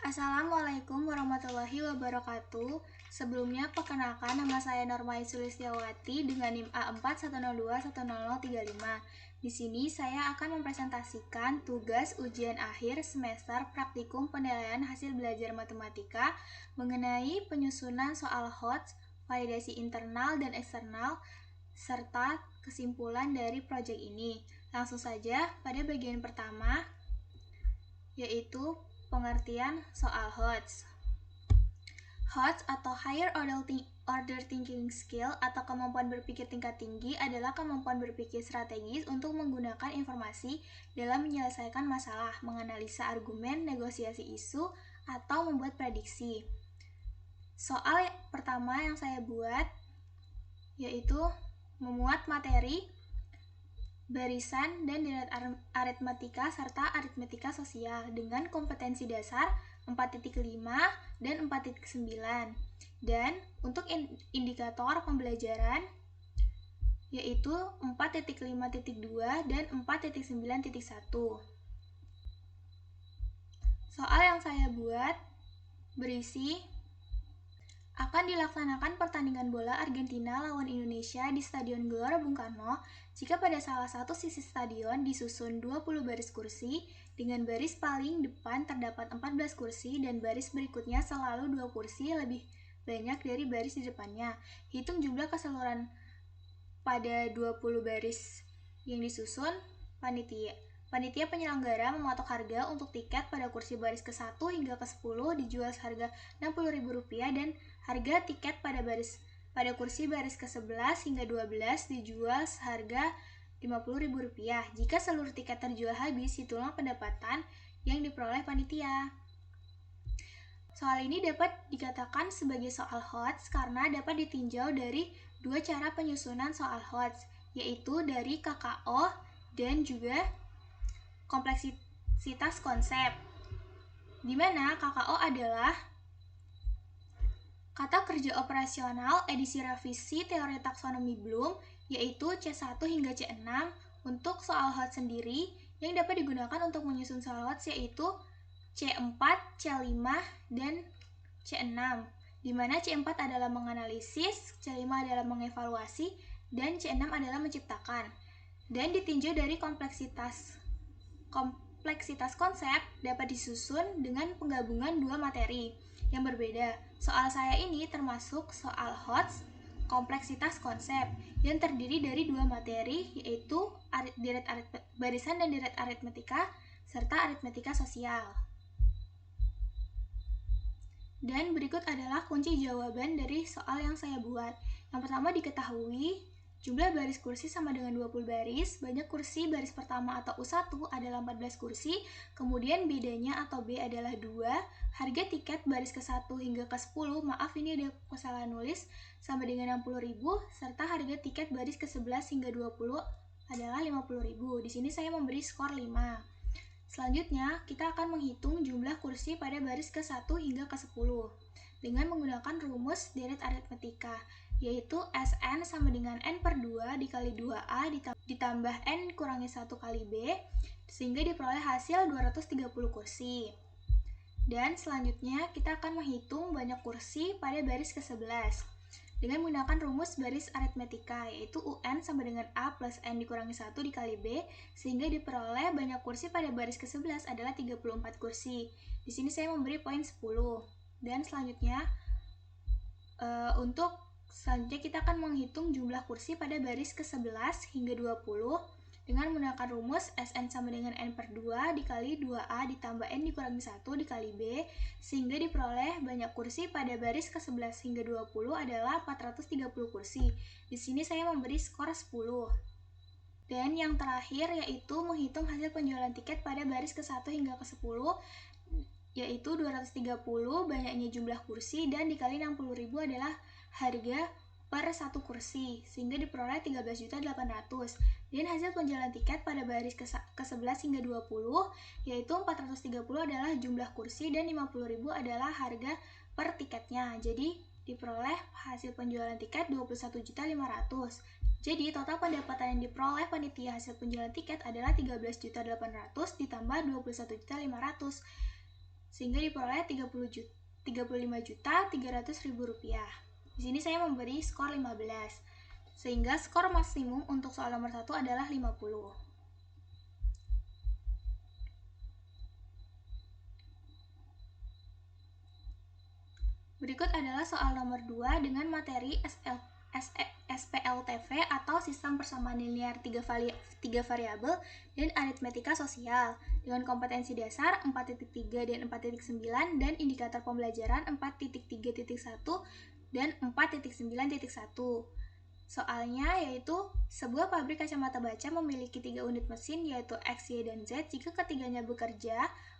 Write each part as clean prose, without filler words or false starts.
Assalamualaikum warahmatullahi wabarakatuh. Sebelumnya, perkenalkan nama saya Norma Sulistiawati dengan NIM A410210035. Di sini saya akan mempresentasikan tugas ujian akhir semester praktikum penilaian hasil belajar matematika mengenai penyusunan soal HOTS, validasi internal dan eksternal, serta kesimpulan dari proyek ini. Langsung saja pada bagian pertama, yaitu pengertian soal HOTS. HOTS atau Higher Order Thinking Skill atau kemampuan berpikir tingkat tinggi adalah kemampuan berpikir strategis untuk menggunakan informasi dalam menyelesaikan masalah, menganalisa argumen, negosiasi isu, atau membuat prediksi. Soal pertama yang saya buat yaitu memuat materi, barisan, dan deret aritmatika serta aritmatika sosial dengan kompetensi dasar 4.5 dan 4.9. Dan untuk indikator pembelajaran yaitu 4.5.2 dan 4.9.1. Soal yang saya buat berisi akan dilaksanakan pertandingan bola Argentina lawan Indonesia di Stadion Gelora Bung Karno jika pada salah satu sisi stadion disusun 20 baris kursi, dengan baris paling depan terdapat 14 kursi dan baris berikutnya selalu 2 kursi lebih banyak dari baris di depannya. Hitung jumlah keseluruhan pada 20 baris yang disusun. Panitia penyelenggara mematok harga untuk tiket pada kursi baris ke-1 hingga ke-10 dijual seharga Rp60.000 dan harga tiket pada kursi baris ke-11 hingga 12 dijual seharga Rp50.000. Jika seluruh tiket terjual habis, itulah pendapatan yang diperoleh panitia. Soal ini dapat dikatakan sebagai soal HOTS karena dapat ditinjau dari dua cara penyusunan soal HOTS, yaitu dari KKO dan juga kompleksitas konsep, di mana KKO adalah kata kerja operasional edisi revisi teori taksonomi Bloom, yaitu C1 hingga C6. Untuk soal HOTS sendiri, yang dapat digunakan untuk menyusun soal HOTS yaitu C4, C5, dan C6, di mana C4 adalah menganalisis, C5 adalah mengevaluasi, dan C6 adalah menciptakan. Dan ditinjau dari kompleksitas konsep dapat disusun dengan penggabungan dua materi yang berbeda. Soal saya ini termasuk soal HOTS kompleksitas konsep yang terdiri dari dua materi, yaitu barisan dan deret aritmatika serta aritmatika sosial. Dan berikut adalah kunci jawaban dari soal yang saya buat. Yang pertama, diketahui jumlah baris kursi sama dengan 20 baris, banyak kursi baris pertama atau U1 adalah 14 kursi, kemudian bedanya atau B adalah 2, harga tiket baris ke-1 hingga ke-10, maaf ini ada kesalahan nulis, sama dengan 60.000, serta harga tiket baris ke-11 hingga 20 adalah 50.000. Di sini saya memberi skor 5. Selanjutnya, kita akan menghitung jumlah kursi pada baris ke-1 hingga ke-10 dengan menggunakan rumus deret aritmatika, yaitu Sn sama dengan N per 2 dikali 2A ditambah N kurangi 1 kali B, sehingga diperoleh hasil 230 kursi. Dan selanjutnya, kita akan menghitung banyak kursi pada baris ke-11 dengan menggunakan rumus baris aritmatika, yaitu UN sama dengan A plus N dikurangi 1 dikali B, sehingga diperoleh banyak kursi pada baris ke-11 adalah 34 kursi. Di sini saya memberi poin 10. Dan selanjutnya, selanjutnya kita akan menghitung jumlah kursi pada baris ke-11 hingga 20 dengan menggunakan rumus Sn sama dengan N per 2 dikali 2A ditambah N dikurangi 1 dikali B, sehingga diperoleh banyak kursi pada baris ke-11 hingga 20 adalah 430 kursi. Di sini saya memberi skor 10. Dan yang terakhir yaitu menghitung hasil penjualan tiket pada baris ke-1 hingga ke-10, yaitu 230 banyaknya jumlah kursi dan dikali 60.000 adalah harga per satu kursi, sehingga diperoleh 13.800. Dan hasil penjualan tiket pada baris ke-11 hingga 20 yaitu 430 adalah jumlah kursi dan 50.000 adalah harga per tiketnya. Jadi diperoleh hasil penjualan tiket 21.500. Jadi total pendapatan yang diperoleh panitia hasil penjualan tiket adalah 13.800 ditambah 21.500. sehingga diperoleh 35.300.000 rupiah. Di sini saya memberi skor 15, sehingga skor maksimum untuk soal nomor 1 adalah 50. Berikut adalah soal nomor 2 dengan materi SPLTV atau sistem persamaan linear 3 variabel dan aritmetika sosial dengan kompetensi dasar 4.3 dan 4.9 dan indikator pembelajaran 4.3.1 dan 4.9.1. Soalnya yaitu sebuah pabrik kacamata baca memiliki 3 unit mesin yaitu X, Y, dan Z. Jika ketiganya bekerja,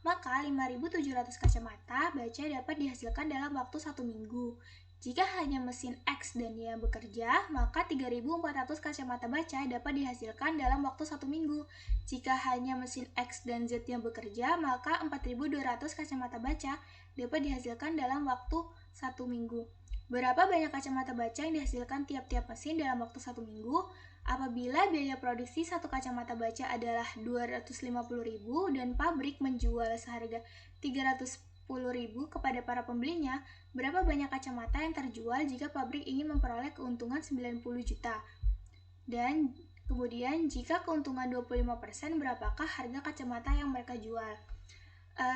maka 5.700 kacamata baca dapat dihasilkan dalam waktu 1 minggu. Jika hanya mesin X dan Y yang bekerja, maka 3.400 kacamata baca dapat dihasilkan dalam waktu 1 minggu. Jika hanya mesin X dan Z yang bekerja, maka 4.200 kacamata baca dapat dihasilkan dalam waktu 1 minggu. Berapa banyak kacamata baca yang dihasilkan tiap-tiap mesin dalam waktu 1 minggu? Apabila biaya produksi satu kacamata baca adalah 250.000 dan pabrik menjual seharga 310.000 kepada para pembelinya, berapa banyak kacamata yang terjual jika pabrik ingin memperoleh keuntungan 90 juta? Dan kemudian jika keuntungan 25%, berapakah harga kacamata yang mereka jual?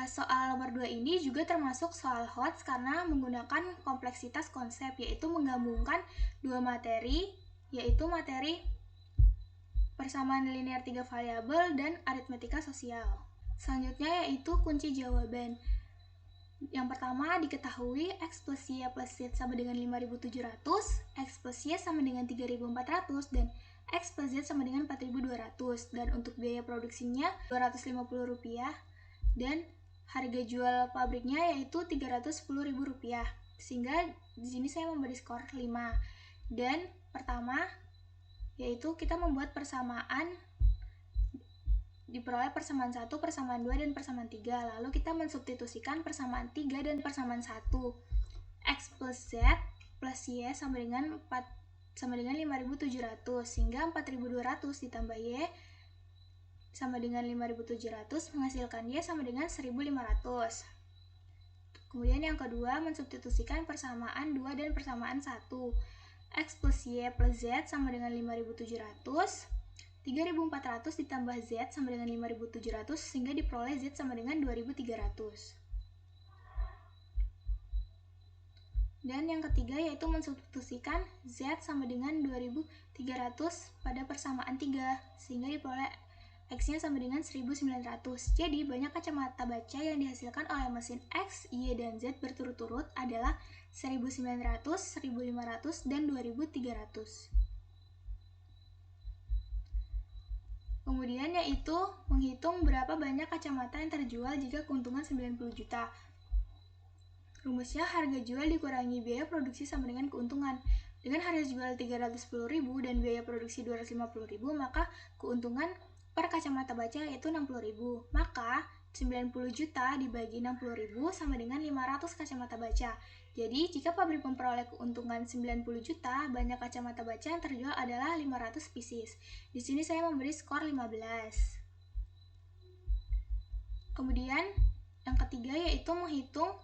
Soal nomor 2 ini juga termasuk soal HOTS karena menggunakan kompleksitas konsep, yaitu menggabungkan dua materi, yaitu materi persamaan linear 3 variabel dan aritmetika sosial. Selanjutnya yaitu kunci jawaban. Yang pertama diketahui X plus Y plus Z sama dengan 5.700, X plus Y sama dengan 3.400, dan X plus Z sama dengan 4.200. Dan untuk biaya produksinya Rp250 dan harga jual pabriknya yaitu Rp310.000. Sehingga di sini saya memberi skor 5. Dan pertama yaitu kita membuat persamaan, diperoleh persamaan 1, persamaan 2, dan persamaan 3. Lalu kita mensubstitusikan persamaan 3 dan persamaan 1. X plus Z plus Y sama dengan 5.700, sehingga 4.200 ditambah Y sama dengan 5.700 menghasilkan Y sama dengan 1.500. Kemudian yang kedua, mensubstitusikan persamaan 2 dan persamaan 1. X plus Y plus Z sama dengan 5.700, 3.400 ditambah Z sama dengan 5.700, sehingga diperoleh Z sama dengan 2.300. Dan yang ketiga yaitu mensubstitusikan Z sama dengan 2.300 pada persamaan 3, sehingga diperoleh X-nya sama dengan 1.900. Jadi, banyak kacamata baca yang dihasilkan oleh mesin X, Y, dan Z berturut-turut adalah 1.900, 1.500, dan 2.300. Kemudian yaitu menghitung berapa banyak kacamata yang terjual jika keuntungan 90 juta. Rumusnya harga jual dikurangi biaya produksi sama dengan keuntungan. Dengan harga jual 310.000 dan biaya produksi 250.000, maka keuntungan per kacamata baca yaitu 60.000. Maka 90 juta dibagi 60.000 sama dengan 500 kacamata baca. Jadi jika pabrik memperoleh keuntungan 90 juta, banyak kacamata baca yang terjual adalah 500 pieces. Di sini saya memberi skor 15. Kemudian yang ketiga yaitu menghitung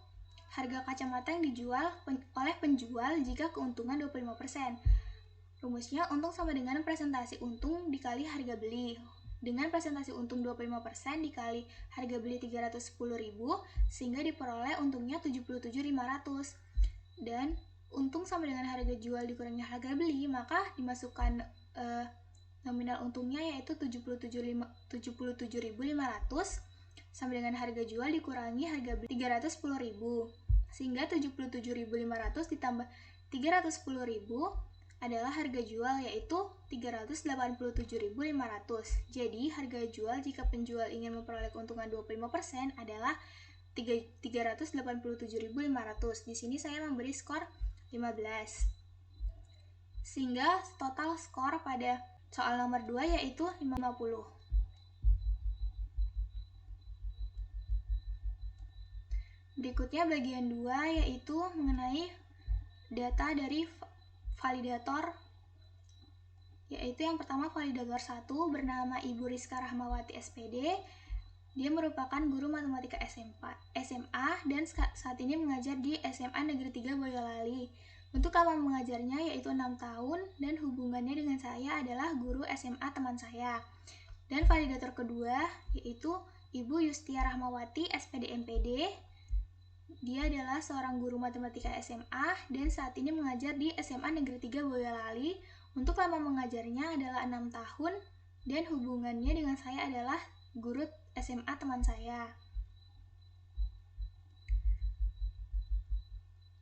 harga kacamata yang dijual oleh penjual jika keuntungan 25%. Rumusnya untung sama dengan presentasi untung dikali harga beli. Dengan presentasi untung 25% dikali harga beli 310.000, sehingga diperoleh untungnya 77.500. Dan untung sama dengan harga jual dikurangi harga beli, maka dimasukkan nominal untungnya yaitu 77.500 sama dengan harga jual dikurangi harga beli 310.000, sehingga 77.500 ditambah 310.000 adalah harga jual yaitu 387.500. Jadi harga jual jika penjual ingin memperoleh keuntungan 25% adalah 387.500. Di sini saya memberi skor 15. Sehingga total skor pada soal nomor 2 yaitu 50. Berikutnya bagian 2 yaitu mengenai data dari validator, yaitu yang pertama validator 1 bernama Ibu Rizka Rahmawati SPD, Dia merupakan guru matematika SMA dan saat ini mengajar di SMA Negeri 3 Boyolali. Untuk lama mengajarnya yaitu 6 tahun dan hubungannya dengan saya adalah guru SMA teman saya. Dan validator kedua yaitu Ibu Yustia Rahmawati, SPD MPD. Dia adalah seorang guru matematika SMA dan saat ini mengajar di SMA Negeri 3 Boyolali. Untuk lama mengajarnya adalah 6 tahun dan hubungannya dengan saya adalah guru SMA teman saya.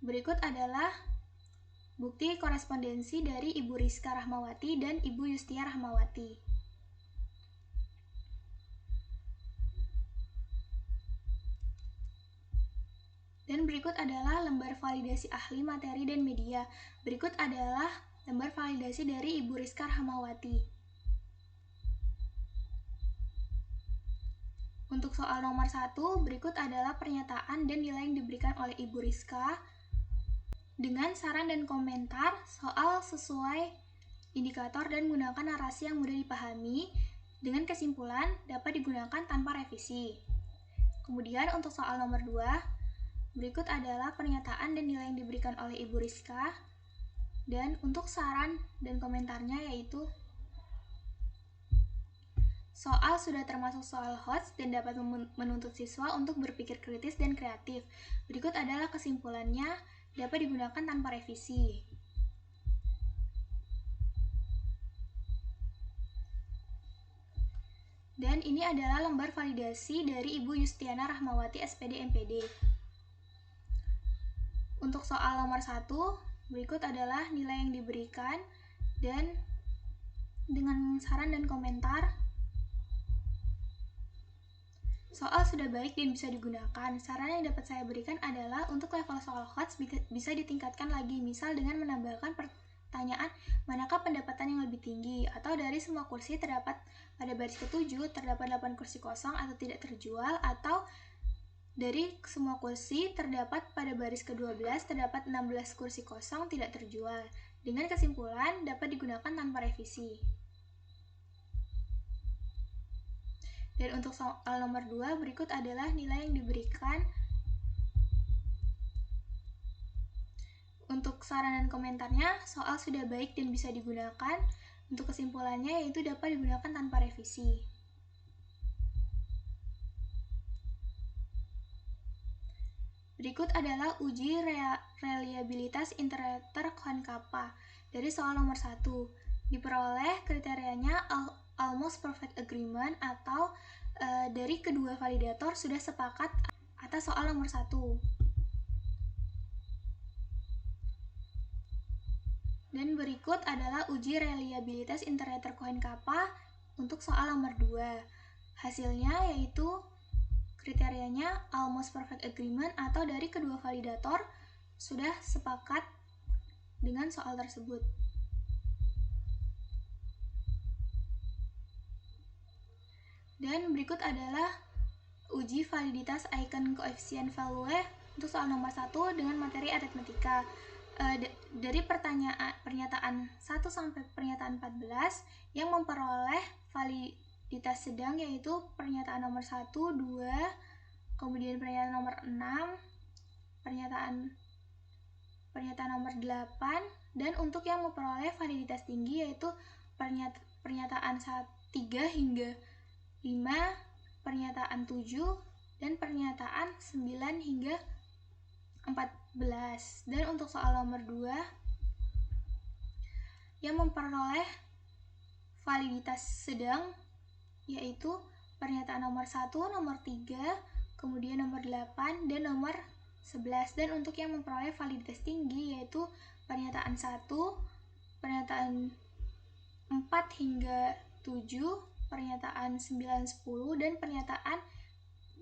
Berikut adalah bukti korespondensi dari Ibu Rizka Rahmawati dan Ibu Yustia Rahmawati. Dan berikut adalah lembar validasi ahli materi dan media. Berikut adalah lembar validasi dari Ibu Rizka Rahmawati. Untuk soal nomor 1, berikut adalah pernyataan dan nilai yang diberikan oleh Ibu Rizka dengan saran dan komentar soal sesuai indikator dan menggunakan narasi yang mudah dipahami dengan kesimpulan dapat digunakan tanpa revisi. Kemudian untuk soal nomor 2, berikut adalah pernyataan dan nilai yang diberikan oleh Ibu Rizka dan untuk saran dan komentarnya yaitu soal sudah termasuk soal HOTS dan dapat menuntut siswa untuk berpikir kritis dan kreatif. Berikut adalah kesimpulannya, dapat digunakan tanpa revisi. Dan ini adalah lembar validasi dari Ibu Yustiana Rahmawati, SPD MPD. Untuk soal nomor 1, berikut adalah nilai yang diberikan dan dengan saran dan komentar. Soal sudah baik dan bisa digunakan. Saran yang dapat saya berikan adalah untuk level soal HOTS bisa ditingkatkan lagi, misal dengan menambahkan pertanyaan manakah pendapatan yang lebih tinggi, atau dari semua kursi terdapat pada baris ke-7 terdapat 8 kursi kosong atau tidak terjual, atau dari semua kursi terdapat pada baris ke-12 terdapat 16 kursi kosong tidak terjual. Dengan kesimpulan dapat digunakan tanpa revisi. Dan untuk soal nomor 2, berikut adalah nilai yang diberikan. Untuk saran dan komentarnya, soal sudah baik dan bisa digunakan. Untuk kesimpulannya yaitu dapat digunakan tanpa revisi. Berikut adalah uji reliabilitas integrator Concapa. Dari soal nomor 1, diperoleh kriterianya almost perfect agreement atau dari kedua validator sudah sepakat atas soal nomor 1. Dan berikut adalah uji reliabilitas integrator Concapa untuk soal nomor 2. Hasilnya yaitu kriterianya almost perfect agreement atau dari kedua validator sudah sepakat dengan soal tersebut. Dan berikut adalah uji validitas icon koefisien value untuk soal nomor 1 dengan materi aritmetika. Dari pernyataan 1 sampai pernyataan 14 yang memperoleh validitas sedang yaitu pernyataan nomor 1, 2, kemudian pernyataan nomor 6, pernyataan nomor 8, dan untuk yang memperoleh validitas tinggi yaitu pernyataan 3 hingga 5, pernyataan 7, dan pernyataan 9 hingga 14. Dan untuk soal nomor 2 yang memperoleh validitas sedang yaitu pernyataan nomor 1, nomor 3, kemudian nomor 8, dan nomor 11. Dan untuk yang memperoleh validitas tinggi yaitu pernyataan 1, pernyataan 4 hingga 7, pernyataan 9, 10, dan pernyataan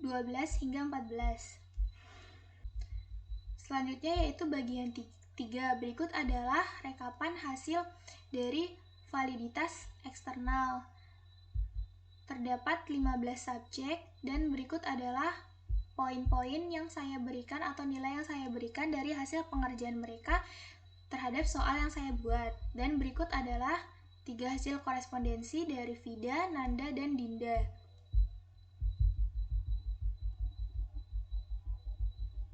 12 hingga 14. Selanjutnya yaitu bagian 3. Berikut adalah rekapan hasil dari validitas eksternal. Terdapat 15 subjek dan berikut adalah poin-poin yang saya berikan atau nilai yang saya berikan dari hasil pengerjaan mereka terhadap soal yang saya buat. Dan berikut adalah 3 hasil korespondensi dari Vida, Nanda, dan Dinda.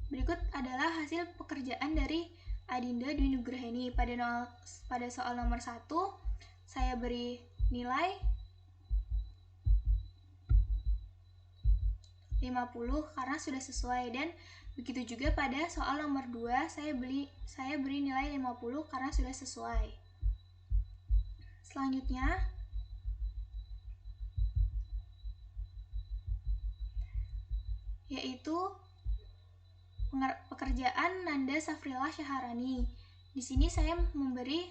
Berikut adalah hasil pekerjaan dari Adinda Dwi Nugraheni. Pada soal nomor 1, saya beri nilai 50 karena sudah sesuai, dan begitu juga pada soal nomor 2 saya beri nilai 50 karena sudah sesuai. Selanjutnya yaitu pekerjaan Nanda Safrila Syaharani. Di sini saya memberi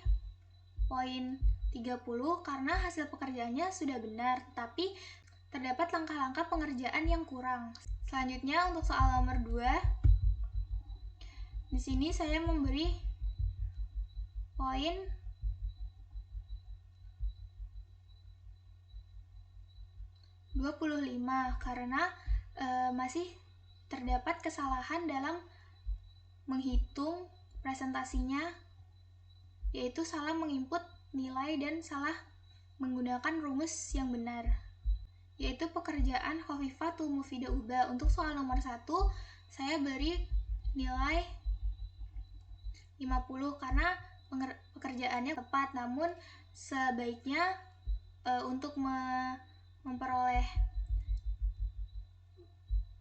poin 30 karena hasil pekerjaannya sudah benar, tapi terdapat langkah-langkah pengerjaan yang kurang. Selanjutnya untuk soal nomor 2, di sini saya memberi poin 25 karena masih terdapat kesalahan dalam menghitung presentasinya, yaitu salah menginput nilai dan salah menggunakan rumus yang benar. Yaitu pekerjaan Khofifatul Mufidah Uba. Untuk soal nomor 1 saya beri nilai 50 karena pekerjaannya tepat, namun sebaiknya untuk memperoleh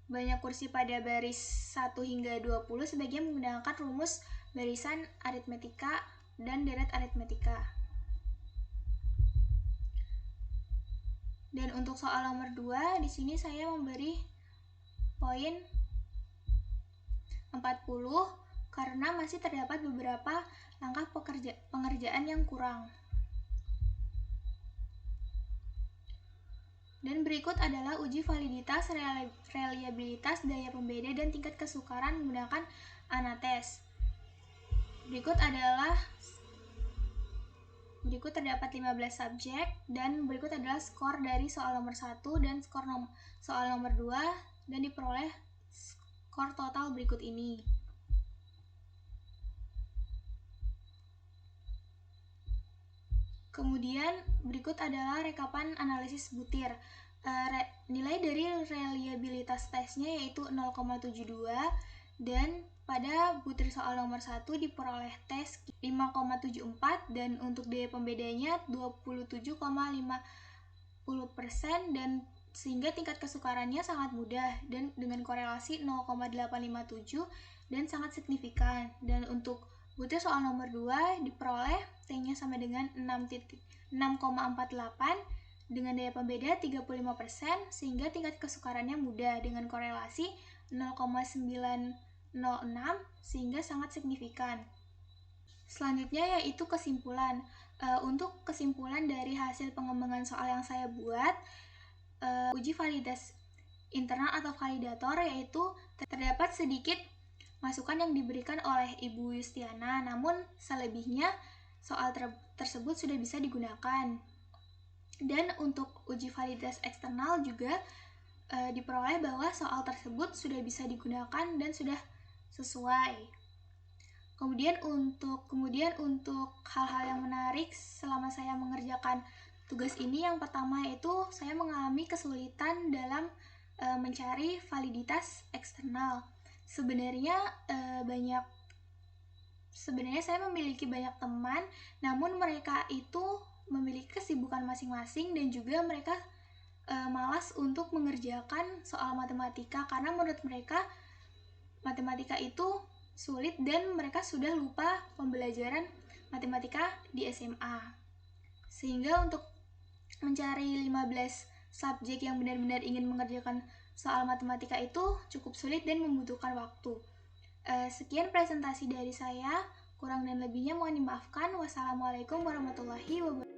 banyak kursi pada baris 1 hingga 20 sebaiknya menggunakan rumus barisan aritmetika dan deret aritmetika. Dan untuk soal nomor 2, di sini saya memberi poin 40 karena masih terdapat beberapa langkah pengerjaan yang kurang. Dan berikut adalah uji validitas, reliabilitas, daya pembeda, dan tingkat kesukaran menggunakan ANATES. Berikut terdapat 15 subjek, dan berikut adalah skor dari soal nomor 1 dan soal nomor 2, dan diperoleh skor total berikut ini. Kemudian berikut adalah rekapan analisis butir. Nilai dari reliabilitas tesnya yaitu 0,72, dan pada butir soal nomor 1 diperoleh tes 5,74, dan untuk daya pembedanya 27,50%, dan sehingga tingkat kesukarannya sangat mudah dan dengan korelasi 0,857 dan sangat signifikan. Dan untuk butir soal nomor 2 diperoleh T-nya sama dengan 6,48 dengan daya pembeda 35%, sehingga tingkat kesukarannya mudah dengan korelasi 0,906 sehingga sangat signifikan. Selanjutnya yaitu kesimpulan. Untuk kesimpulan dari hasil pengembangan soal yang saya buat, uji validasi internal atau validator, yaitu terdapat sedikit masukan yang diberikan oleh Ibu Yustiana, namun selebihnya soal tersebut sudah bisa digunakan. Dan untuk uji validitas eksternal juga diperoleh bahwa soal tersebut sudah bisa digunakan dan sudah sesuai. Kemudian untuk hal-hal yang menarik selama saya mengerjakan tugas ini, yang pertama yaitu saya mengalami kesulitan dalam mencari validitas eksternal. Sebenarnya saya memiliki banyak teman, namun mereka itu memiliki kesibukan masing-masing dan juga mereka malas untuk mengerjakan soal matematika karena menurut mereka matematika itu sulit dan mereka sudah lupa pembelajaran matematika di SMA. Sehingga untuk mencari 15 subjek yang benar-benar ingin mengerjakan soal matematika itu cukup sulit dan membutuhkan waktu. Sekian presentasi dari saya, kurang dan lebihnya mohon dimaafkan. Wassalamualaikum warahmatullahi wabarakatuh.